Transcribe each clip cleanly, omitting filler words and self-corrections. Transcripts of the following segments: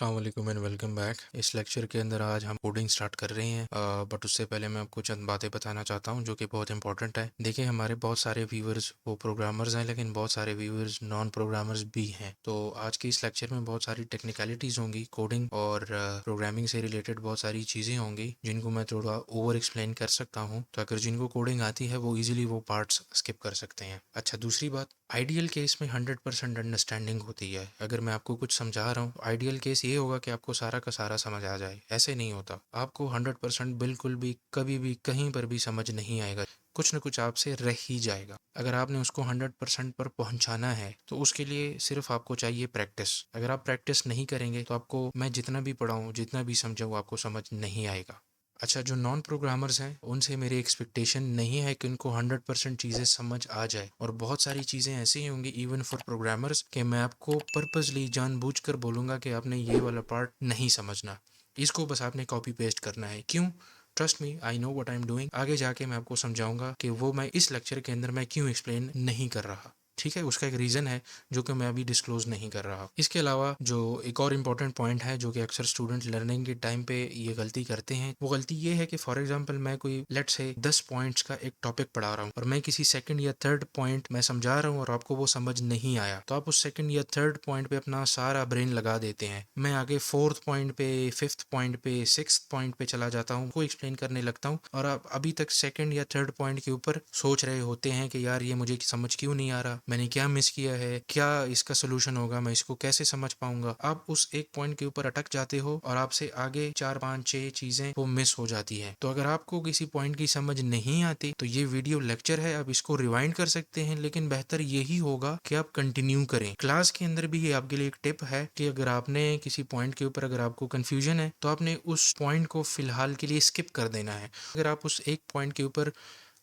अस्सलाम वालेकुम and welcome back. इस लेक्चर के अंदर आज हम कोडिंग स्टार्ट कर रहे हैं, बट उससे पहले मैं आपको चंद बातें बताना चाहता हूं जो कि बहुत इंपॉर्टेंट है। देखिए, हमारे बहुत सारे व्यूअर्स वो प्रोग्रामर्स हैं, लेकिन बहुत सारे व्यूअर्स नॉन प्रोग्रामर्स भी हैं। तो आज के इस लेक्चर में बहुत सारी टेक्निकलिटीज़ होंगी, कोडिंग और प्रोग्रामिंग से रिलेटेड बहुत सारी चीज़ें होंगी जिनको मैं थोड़ा ओवर एक्सप्लेन कर सकता हूँ। तो अगर जिनको कोडिंग आती है वो ईजिली वो पार्ट्स स्किप कर सकते हैं। अच्छा, दूसरी बात, आइडियल केस में 100% अंडरस्टैंडिंग होती है। अगर मैं आपको कुछ समझा रहा हूँ, आइडियल केस ये होगा कि आपको सारा का सारा समझ आ जाए। ऐसे नहीं होता, आपको 100% बिल्कुल भी कभी भी कहीं पर भी समझ नहीं आएगा। कुछ न कुछ आपसे रह ही जाएगा। अगर आपने उसको 100% पर पहुंचाना है तो उसके लिए सिर्फ आपको चाहिए प्रैक्टिस। अगर आप प्रैक्टिस नहीं करेंगे तो आपको मैं जितना भी पढ़ाऊँ, जितना भी समझाऊँ, आपको समझ नहीं आएगा। अच्छा, जो नॉन प्रोग्रामर्स हैं उनसे मेरी एक्सपेक्टेशन नहीं है कि उनको 100% चीज़ें समझ आ जाए, और बहुत सारी चीज़ें ऐसी ही होंगी इवन फॉर प्रोग्रामर्स कि मैं आपको पर्पसली जानबूझकर बोलूँगा कि आपने ये वाला पार्ट नहीं समझना, इसको बस आपने कॉपी पेस्ट करना है। क्यों? Trust me, I know what I am doing. आगे जाके मैं आपको समझाऊंगा कि वो मैं इस लेक्चर के अंदर मैं क्यों एक्सप्लेन नहीं कर रहा। ठीक है, उसका एक रीज़न है जो कि मैं अभी डिस्क्लोज नहीं कर रहा। इसके अलावा जो एक और इम्पॉर्टेंट पॉइंट है जो कि अक्सर स्टूडेंट लर्निंग के टाइम पे ये गलती करते हैं, वो गलती ये है कि फॉर एग्जांपल मैं कोई लेट से 10 पॉइंट्स का एक टॉपिक पढ़ा रहा हूँ और मैं किसी सेकंड या थर्ड पॉइंट मैं समझा रहा हूँ और आपको वो समझ नहीं आया, तो आप उस सेकंड या थर्ड पॉइंट पे अपना सारा ब्रेन लगा देते हैं। मैं आगे फोर्थ पॉइंट पे, फिफ्थ पॉइंट पे, सिक्स्थ पॉइंट पे चला जाता हूँ, को एक्सप्लेन करने लगता हूँ, और आप अभी तक सेकंड या थर्ड पॉइंट के ऊपर सोच रहे होते हैं कि यार ये मुझे समझ क्यों नहीं आ रहा, मैंने क्या मिस किया है, क्या इसका सोल्यूशन होगा, मैं इसको कैसे समझ पाऊंगा। आप उस एक पॉइंट के ऊपर अटक जाते हो और आपसे आगे 4 5 6 चीजें वो मिस हो जाती है। तो अगर आपको किसी पॉइंट की समझ नहीं आती तो ये वीडियो लेक्चर है, आप इसको रिवाइंड कर सकते हैं, लेकिन बेहतर यही होगा कि आप कंटिन्यू करें। क्लास के अंदर भी ये आपके लिए एक टिप है कि अगर आपने किसी पॉइंट के ऊपर अगर आपको कंफ्यूजन है तो आपने उस पॉइंट को फिलहाल के लिए स्किप कर देना है। अगर आप उस एक पॉइंट के ऊपर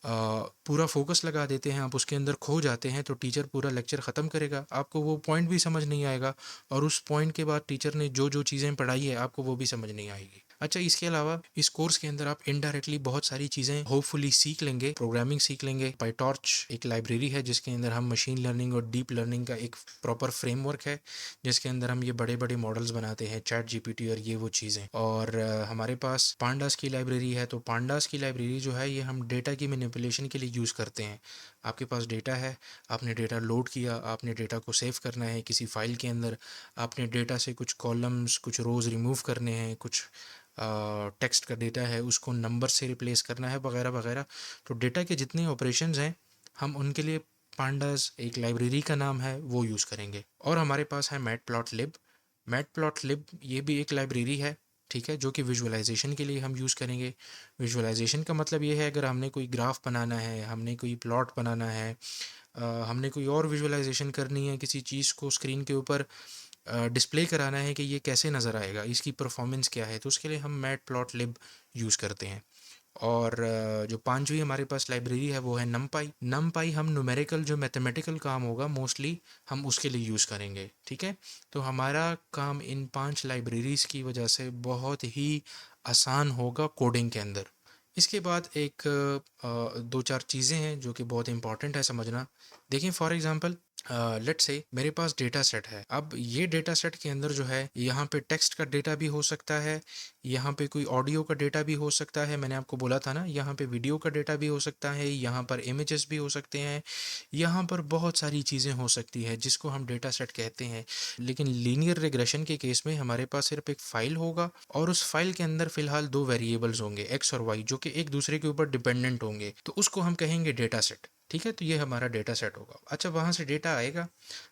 पूरा फोकस लगा देते हैं, आप उसके अंदर खो जाते हैं, तो टीचर पूरा लेक्चर ख़त्म करेगा, आपको वो पॉइंट भी समझ नहीं आएगा, और उस पॉइंट के बाद टीचर ने जो जो चीज़ें पढ़ाई है आपको वो भी समझ नहीं आएगी। अच्छा, इसके अलावा इस कोर्स के अंदर आप इनडायरेक्टली बहुत सारी चीज़ें होपफुली सीख लेंगे। प्रोग्रामिंग सीख लेंगे। पाईटॉर्च एक लाइब्रेरी है जिसके अंदर हम मशीन लर्निंग और डीप लर्निंग का एक प्रॉपर फ्रेमवर्क है जिसके अंदर हम ये बड़े बड़े मॉडल्स बनाते हैं, चैट जीपीटी और ये वो चीज़ें। और हमारे पास पांडास की लाइब्रेरी है, तो पांडास की लाइब्रेरी जो है ये हम डेटा की मैनिपुलेशन के लिए यूज़ करते हैं। आपके पास डेटा है, आपने डेटा लोड किया, आपने डेटा को सेव करना है किसी फाइल के अंदर, आपने डेटा से कुछ कॉलम्स, कुछ रोज़ रिमूव करने हैं, कुछ टेक्स्ट का डेटा है उसको नंबर से रिप्लेस करना है, वगैरह वगैरह। तो डेटा के जितने ऑपरेशंस हैं हम उनके लिए पांडास एक लाइब्रेरी का नाम है वो यूज़ करेंगे। और हमारे पास है मैटप्लॉटलिब। मैटप्लॉटलिब ये भी एक लाइब्रेरी है, ठीक है, जो कि विजुअलाइजेशन के लिए हम यूज़ करेंगे। विजुअलाइजेशन का मतलब ये है अगर हमने कोई ग्राफ बनाना है, हमने कोई प्लॉट बनाना है, हमने कोई और विजुअलाइजेशन करनी है, किसी चीज़ को स्क्रीन के ऊपर डिस्प्ले कराना है कि ये कैसे नज़र आएगा, इसकी परफॉर्मेंस क्या है, तो उसके लिए हम मैटप्लॉटलिब यूज़ करते हैं। और जो पांचवी हमारे पास लाइब्रेरी है वो है नमपाई। नमपाई हम न्यूमेरिकल जो मैथमेटिकल काम होगा मोस्टली हम उसके लिए यूज़ करेंगे, ठीक है। तो हमारा काम इन 5 लाइब्रेरीज़ की वजह से बहुत ही आसान होगा कोडिंग के अंदर। इसके बाद एक 2 4 चीज़ें हैं जो कि बहुत इंपॉर्टेंट है समझना। देखिए, फॉर एग्जांपल लेट्स से मेरे पास डेटा सेट है। अब ये डेटा सेट के अंदर जो है यहाँ पे टेक्स्ट का डेटा भी हो सकता है, यहाँ पे कोई ऑडियो का डेटा भी हो सकता है, मैंने आपको बोला था ना, यहाँ पे वीडियो का डेटा भी हो सकता है, यहाँ पर इमेजेस भी हो सकते हैं, यहाँ पर बहुत सारी चीज़ें हो सकती है जिसको हम डेटा सेट कहते हैं। लेकिन लीनियर रिग्रेशन के केस में हमारे पास सिर्फ एक फाइल होगा और उस फाइल के अंदर फिलहाल 2 वेरिएबल्स होंगे एक्स और वाई जो कि एक दूसरे के ऊपर डिपेंडेंट होंगे, तो उसको हम कहेंगे डेटा सेट, ठीक है। तो ये हमारा डेटा सेट होगा। अच्छा, वहाँ से डेटा आएगा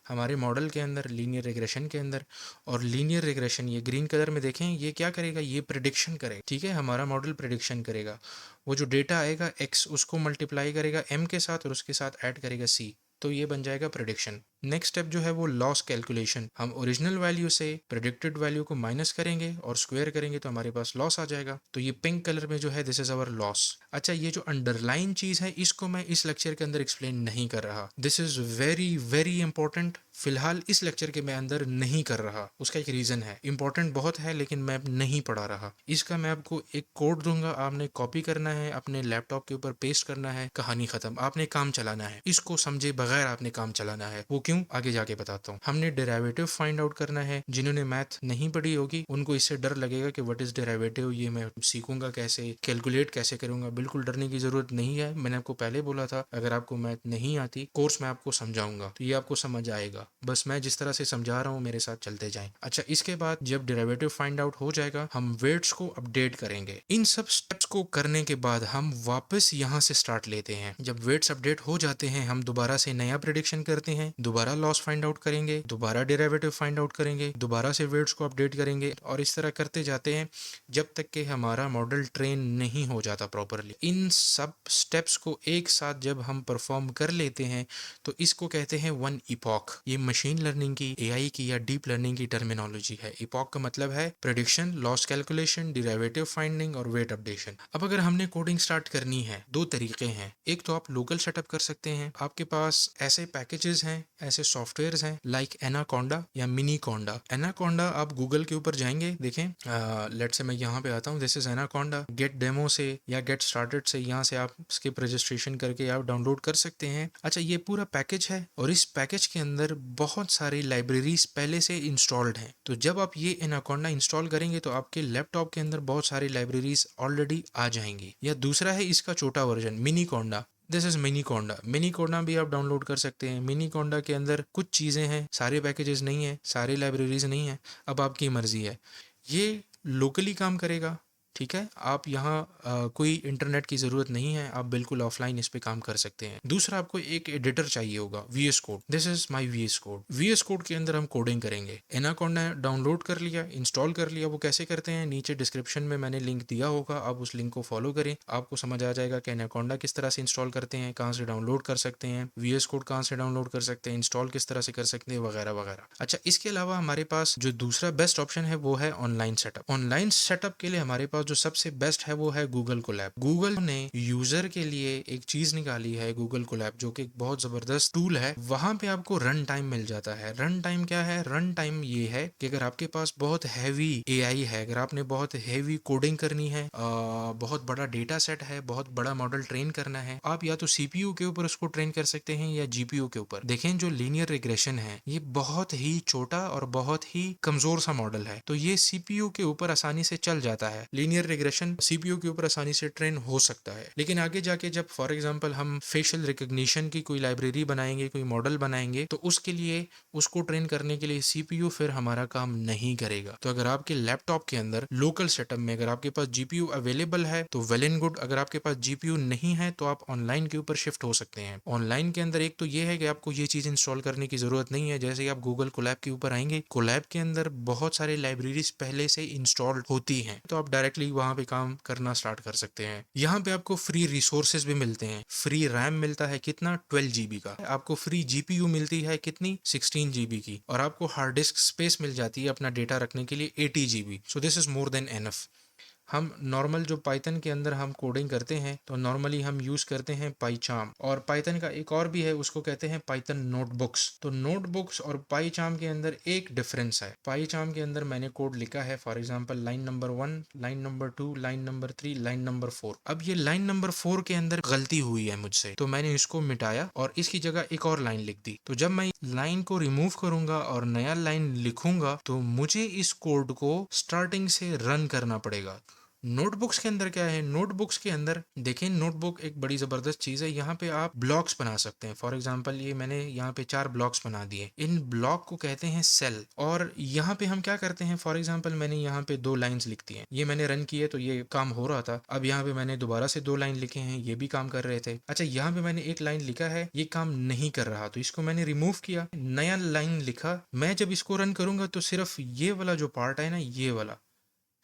हमारे मॉडल के अंदर, लीनियर रिग्रेशन के अंदर, और लीनियर रिग्रेशन ये ग्रीन कलर में देखें, ये क्या करेगा, ये प्रिडिक्शन करेगा, ठीक है। हमारा मॉडल प्रिडिक्शन करेगा, वो जो डेटा आएगा एक्स उसको मल्टीप्लाई करेगा एम के साथ और उसके साथ ऐड करेगा सी, तो ये बन जाएगा प्रिडिक्शन। नेक्स्ट स्टेप जो है वो लॉस कैलकुलेशन। हम ओरिजिनल वैल्यू से प्रेडिक्टेड वैल्यू को माइनस करेंगे और स्क्वायर करेंगे तो हमारे पास लॉस आ जाएगा। तो ये पिंक कलर में जो है दिस इज अवर लॉस। अच्छा, ये जो अंडरलाइन चीज है इसको मैं इस लेक्चर के अंदर एक्सप्लेन नहीं कर रहा। This is very very important फिलहाल इस लेक्चर के मैं अंदर नहीं कर रहा। उसका एक रीज़न है, इंपॉर्टेंट बहुत है लेकिन मैं नहीं पढ़ा रहा। इसका मैं आपको एक कोड दूंगा, आपने कॉपी करना है, अपने लैपटॉप के ऊपर पेस्ट करना है, कहानी खत्म। आपने काम चलाना है, इसको समझे बगैर आपने काम चलाना है। वो क्यों, आगे जाके बताता हूँ। हमने डेरिवेटिव फाइंड आउट करना है। जिन्होंने मैथ नहीं पढ़ी होगी उनको इससे डर लगेगा कि व्हाट इज डेरिवेटिव, ये मैं सीखूंगा कैसे, कैलकुलेट कैसे करूंगा। बिल्कुल डरने की जरूरत नहीं है। मैंने आपको पहले बोला था, अगर आपको मैथ नहीं आती, कोर्स में आपको समझाऊंगा तो ये आपको समझ आएगा। बस मैं जिस तरह से समझा रहा हूँ मेरे साथ चलते जाएं। अच्छा, इसके बाद जब डेरिवेटिव फाइंड आउट हो जाएगा, हम वेट्स को अपडेट करेंगे। इन सब स्टेप्स को करने के बाद हम वापस यहाँ से स्टार्ट लेते हैं। जब वेट्स अपडेट हो जाते हैं, हम दोबारा से नया प्रिडिक्शन करते हैं, दोबारा लॉस फाइंड आउट करेंगे, दोबारा डेरिवेटिव फाइंड आउट करेंगे, दोबारा से वेट्स को अपडेट करेंगे, और इस तरह करते जाते हैं जब तक कि हमारा मॉडल ट्रेन नहीं हो जाता प्रॉपरली। इन सब स्टेप्स को एक साथ जब हम परफॉर्म कर लेते हैं तो इसको कहते हैं वन इपॉक। ये मशीन लर्निंग की, एआई की या डीप लर्निंग की टर्मिनोलॉजी है। इपॉक का मतलब है prediction, loss calculation, derivative finding और वेट अपडेशन। अब अगर हमने कोडिंग स्टार्ट करनी है, दो तरीके हैं। एक तो आप लोकल सेटअप कर सकते हैं, आपके पास ऐसे पैकेजेस हैं, ऐसे सॉफ्टवेयर्स हैं लाइक एनाकोंडा या मिनीकोंडा। एनाकोंडा आप गूगल के ऊपर जाएंगे, देखें, लेट्स से मैं यहाँ पे आता हूँ, this is anaconda. Gate demo से या गेट स्टार्टेड से यहाँ से आप स्किप रजिस्ट्रेशन करके आप डाउनलोड कर सकते हैं। अच्छा, ये पूरा पैकेज है और इस पैकेज के अंदर बहुत सारी लाइब्रेरीज पहले से इंस्टॉल्ड हैं। तो जब आप ये एनाकोंडा इंस्टॉल करेंगे तो आपके लैपटॉप के अंदर बहुत सारी लाइब्रेरीज ऑलरेडी आ जाएंगी। या दूसरा है इसका छोटा वर्जन मिनीकोंडा, दिस इज मिनीकोंडा। मिनीकोंडा भी आप डाउनलोड कर सकते हैं। मिनीकोंडा के अंदर कुछ चीज़ें हैं, सारे पैकेजेस नहीं है, सारे लाइब्रेरीज नहीं है, अब आपकी मर्जी है। ये लोकली काम करेगा, ठीक है। आप यहाँ कोई इंटरनेट की ज़रूरत नहीं है, आप बिल्कुल ऑफलाइन इस पे काम कर सकते हैं। दूसरा, आपको एक एडिटर चाहिए होगा, VS code. This is my VS code. VS code के अंदर हम कोडिंग करेंगे। एनाकोंडा डाउनलोड कर लिया, इंस्टॉल कर लिया। वो कैसे करते हैं, नीचे डिस्क्रिप्शन में मैंने लिंक दिया होगा, आप उस लिंक को फॉलो करें, आपको समझ आ जाएगा कि एनाकोंडा किस तरह से इंस्टॉल करते हैं, कहाँ से डाउनलोड कर सकते हैं, VS कोड कहाँ से डाउनलोड कर सकते हैं, इंस्टॉल किस तरह से कर सकते हैं, वगैरह वगैरह। अच्छा, इसके अलावा हमारे पास जो दूसरा बेस्ट ऑप्शन है वो है ऑनलाइन सेटअप। ऑनलाइन सेटअप के लिए हमारे पास जो सबसे बेस्ट है वो है गूगल कोलैब। गूगल ने यूजर के लिए एक चीज निकाली है, गूगल कोलैब, जो कि एक बहुत जबरदस्त टूल है। वहां पे आपको रन टाइम मिल जाता है। रन टाइम क्या है, रन टाइम ये है कि अगर आपके पास बहुत हैवी एआई है, अगर आपने बहुत हैवी कोडिंग करनी है, बहुत बड़ा डेटा सेट है, बहुत बड़ा मॉडल ट्रेन करना है, आप या तो सीपीयू के ऊपर उसको ट्रेन कर सकते हैं या जीपीयू के ऊपर। देखें, जो लीनियर रिग्रेशन है ये बहुत ही छोटा और बहुत ही कमजोर सा मॉडल है, तो ये सीपीयू के ऊपर आसानी से चल जाता है। लीनियर रिग्रेशन सीपीयू के ऊपर आसानी से ट्रेन हो सकता है। लेकिन आगे जाके जब फॉर एग्जांपल हम फेशियल रिकॉग्निशन की कोई लाइब्रेरी बनाएंगे, कोई मॉडल बनाएंगे, तो उसके लिए उसको ट्रेन करने के लिए सीपीयू फिर हमारा काम नहीं करेगा। तो अगर आपके लैपटॉप के अंदर लोकल सेटअप में अगर आपके पास जीपीयू अवेलेबल है तो वेल एंड गुड। अगर आपके पास जीपीयू नहीं है तो आप ऑनलाइन के ऊपर शिफ्ट हो सकते हैं। ऑनलाइन के अंदर एक तो ये है कि आपको ये चीज इंस्टॉल करने की जरूरत नहीं है। जैसे ही आप गूगल कोलैब के ऊपर आएंगे, कोलैब के अंदर बहुत सारे लाइब्रेरीज पहले से इंस्टॉल्ड होती हैं, तो आप डायरेक्टली वहां पे काम करना स्टार्ट कर सकते हैं। यहाँ पे आपको फ्री रिसोर्सेज भी मिलते हैं। फ्री रैम मिलता है कितना, 12 GB का। आपको फ्री जीपीयू मिलती है कितनी, 16 GB की। और आपको हार्ड डिस्क स्पेस मिल जाती है अपना डेटा रखने के लिए, 80 GB। So this is more than enough. हम नॉर्मल जो पाइथन के अंदर हम कोडिंग करते हैं तो नॉर्मली हम यूज करते हैं पाईचार्म, और पाइथन का एक और भी है, उसको कहते हैं पाइथन नोटबुक्स। तो नोटबुक्स और पाईचार्म के अंदर एक डिफरेंस है। पाईचार्म के अंदर मैंने कोड लिखा है, for example line number 1, line number 2, line number 3, line number 4। अब ये लाइन नंबर 4 के अंदर गलती हुई है मुझसे, तो मैंने इसको मिटाया और इसकी जगह एक और लाइन लिख दी। तो जब मैं लाइन को रिमूव करूंगा और नया लाइन लिखूंगा तो मुझे इस कोड को स्टार्टिंग से रन करना पड़ेगा। नोटबुक्स के अंदर क्या है, नोटबुक्स के अंदर देखें, नोटबुक एक बड़ी जबरदस्त चीज है। यहाँ पे आप ब्लॉक्स बना सकते हैं। फॉर एग्जांपल ये मैंने यहाँ पे 4 ब्लॉक्स बना दिए, इन ब्लॉक को कहते हैं सेल। और यहाँ पे हम क्या करते हैं, फॉर एग्जांपल मैंने यहाँ पे 2 लाइंस लिख दी हैं, ये मैंने रन किए तो ये काम हो रहा था। अब यहाँ पे मैंने दोबारा से 2 लाइन लिखे हैं, ये भी काम कर रहे थे। अच्छा, यहाँ पे मैंने एक लाइन लिखा है, ये काम नहीं कर रहा, तो इसको मैंने रिमूव किया, नया लाइन लिखा। मैं जब इसको रन करूंगा तो सिर्फ ये वाला जो पार्ट है ना, ये वाला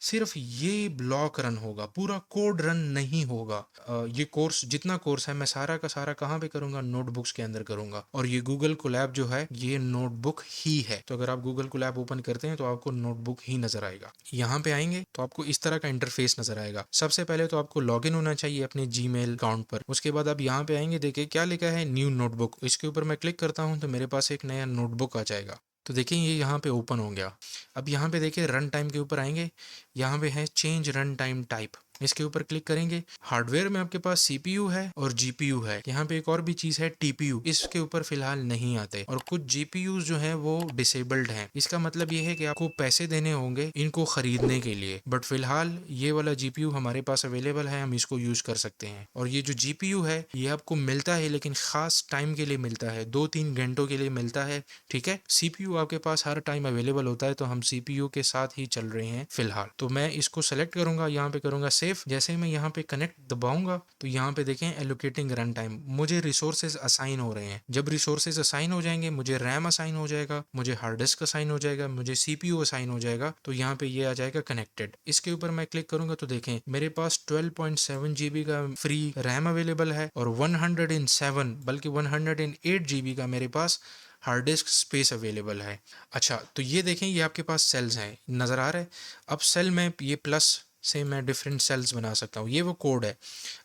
सिर्फ ये ब्लॉक रन होगा, पूरा कोड रन नहीं होगा। ये कोर्स जितना कोर्स है मैं सारा का सारा कहाँ पे करूँगा, नोटबुक्स के अंदर करूँगा। और ये गूगल कोलैब जो है ये नोटबुक ही है। तो अगर आप गूगल कोलैब ओपन करते हैं तो आपको नोटबुक ही नजर आएगा। यहाँ पे आएंगे तो आपको इस तरह का इंटरफेस नजर आएगा। सबसे पहले तो आपको लॉगिन होना चाहिए अपने जीमेल अकाउंट पर। उसके बाद आप यहाँ पे आएंगे, देखिए क्या लिखा है, न्यू नोटबुक। इसके ऊपर मैं क्लिक करता हूँ तो मेरे पास एक नया नोटबुक आ जाएगा। तो देखिए ये यहाँ पे ओपन हो गया। अब यहाँ पे देखिए रन टाइम के ऊपर आएंगे, यहाँ पे है चेंज रन टाइम टाइप, इसके ऊपर क्लिक करेंगे। हार्डवेयर में आपके पास सीपीयू है और जीपीयू है। यहाँ पे एक और भी चीज है टीपीयू, इसके ऊपर फिलहाल नहीं आते। और कुछ जीपीयू जो है वो डिसेबल्ड है। इसका मतलब ये है कि आपको पैसे देने होंगे इनको खरीदने के लिए। बट फिलहाल ये वाला जीपीयू हमारे पास अवेलेबल है, हम इसको यूज कर सकते हैं। और ये जो जीपीयू है ये आपको मिलता है लेकिन खास टाइम के लिए मिलता है, 2-3 घंटों के लिए मिलता है। ठीक है, सीपीयू आपके पास हर टाइम अवेलेबल होता है, तो हम सीपीयू के साथ ही चल रहे हैं फिलहाल। तो मैं इसको सेलेक्ट करूंगा, यहाँ पे करूंगा सेव। जैसे ही मैं यहाँ पे कनेक्ट दबाऊंगा तो यहाँ पे देखें एलोकेटिंग रन टाइम, मुझे रिसोर्सेज असाइन हो रहे हैं। जब रिसोर्सेज असाइन हो जाएंगे, मुझे रैम असाइन हो जाएगा, मुझे हार्ड डिस्क असाइन हो जाएगा, मुझे सीपीयू असाइन हो जाएगा। तो यहाँ पे ये आ जाएगा कनेक्टेड। इसके ऊपर मैं क्लिक करूंगा तो देखें मेरे पास 12.7 जीबी का फ्री रैम अवेलेबल है और 107 बल्कि 108 जीबी का मेरे पास हार्ड डिस्क स्पेस अवेलेबल है। अच्छा, तो ये देखें ये आपके पास सेल्स हैं, नज़र आ रहा है। अब सेल में ये प्लस से मैं डिफरेंट सेल्स बना सकता हूँ, ये वो कोड है।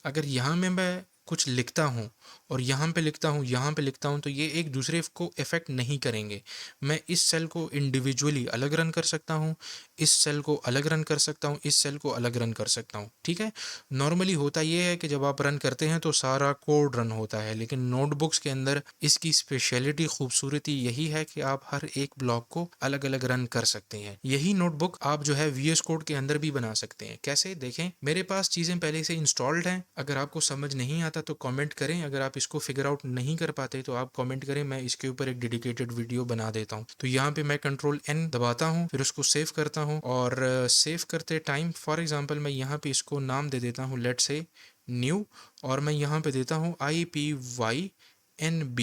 अगर यहाँ में मैं कुछ लिखता हूँ और यहाँ पे लिखता हूँ, यहाँ पे लिखता हूँ, तो ये एक दूसरे को इफेक्ट नहीं करेंगे। मैं इस सेल को इंडिविजुअली अलग रन कर सकता हूँ, इस सेल को अलग रन कर सकता हूँ, इस सेल को अलग रन कर सकता हूँ। ठीक है, नॉर्मली होता ये है कि जब आप रन करते हैं तो सारा कोड रन होता है, लेकिन नोटबुक्स के अंदर इसकी स्पेशलिटी खूबसूरती यही है कि आप हर एक ब्लॉक को अलग अलग रन कर सकते हैं। यही नोटबुक आप जो है वीएस कोड के अंदर भी बना सकते हैं। कैसे, देखें मेरे पास चीज़ें पहले से इंस्टॉल्ड हैं। अगर आपको समझ नहीं आता तो कमेंट करें, अगर आप इसको फिगर आउट नहीं कर पाते तो आप कमेंट करें, मैं इसके ऊपर एक डेडिकेटेड वीडियो बना देता हूँ। तो यहाँ पे मैं कंट्रोल एन दबाता हूँ, फिर उसको सेव करता हूँ और सेव करते टाइम फॉर एग्जांपल मैं यहाँ पे इसको नाम दे देता हूँ, लेट्स से न्यू, और मैं यहाँ पे देता हूँ IPYNB।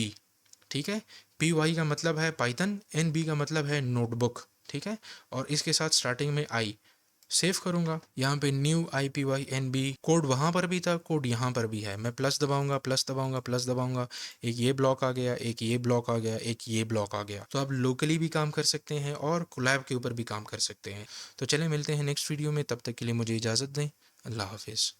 ठीक है, PY का मतलब है पाइथन, NB का मतलब है नोटबुक। ठीक है, और इसके साथ स्टार्टिंग में आई। सेव करूंगा, यहाँ पे न्यू IPYNB, कोड वहां पर भी था, कोड यहाँ पर भी है। मैं प्लस दबाऊंगा, प्लस दबाऊंगा, प्लस दबाऊंगा, एक ये ब्लॉक आ गया, एक ये ब्लॉक आ गया, एक ये ब्लॉक आ गया। तो आप लोकली भी काम कर सकते हैं और कोलैब के ऊपर भी काम कर सकते हैं। तो चले मिलते हैं नेक्स्ट वीडियो में, तब तक के लिए मुझे इजाज़त दें। अल्लाह हाफिज़।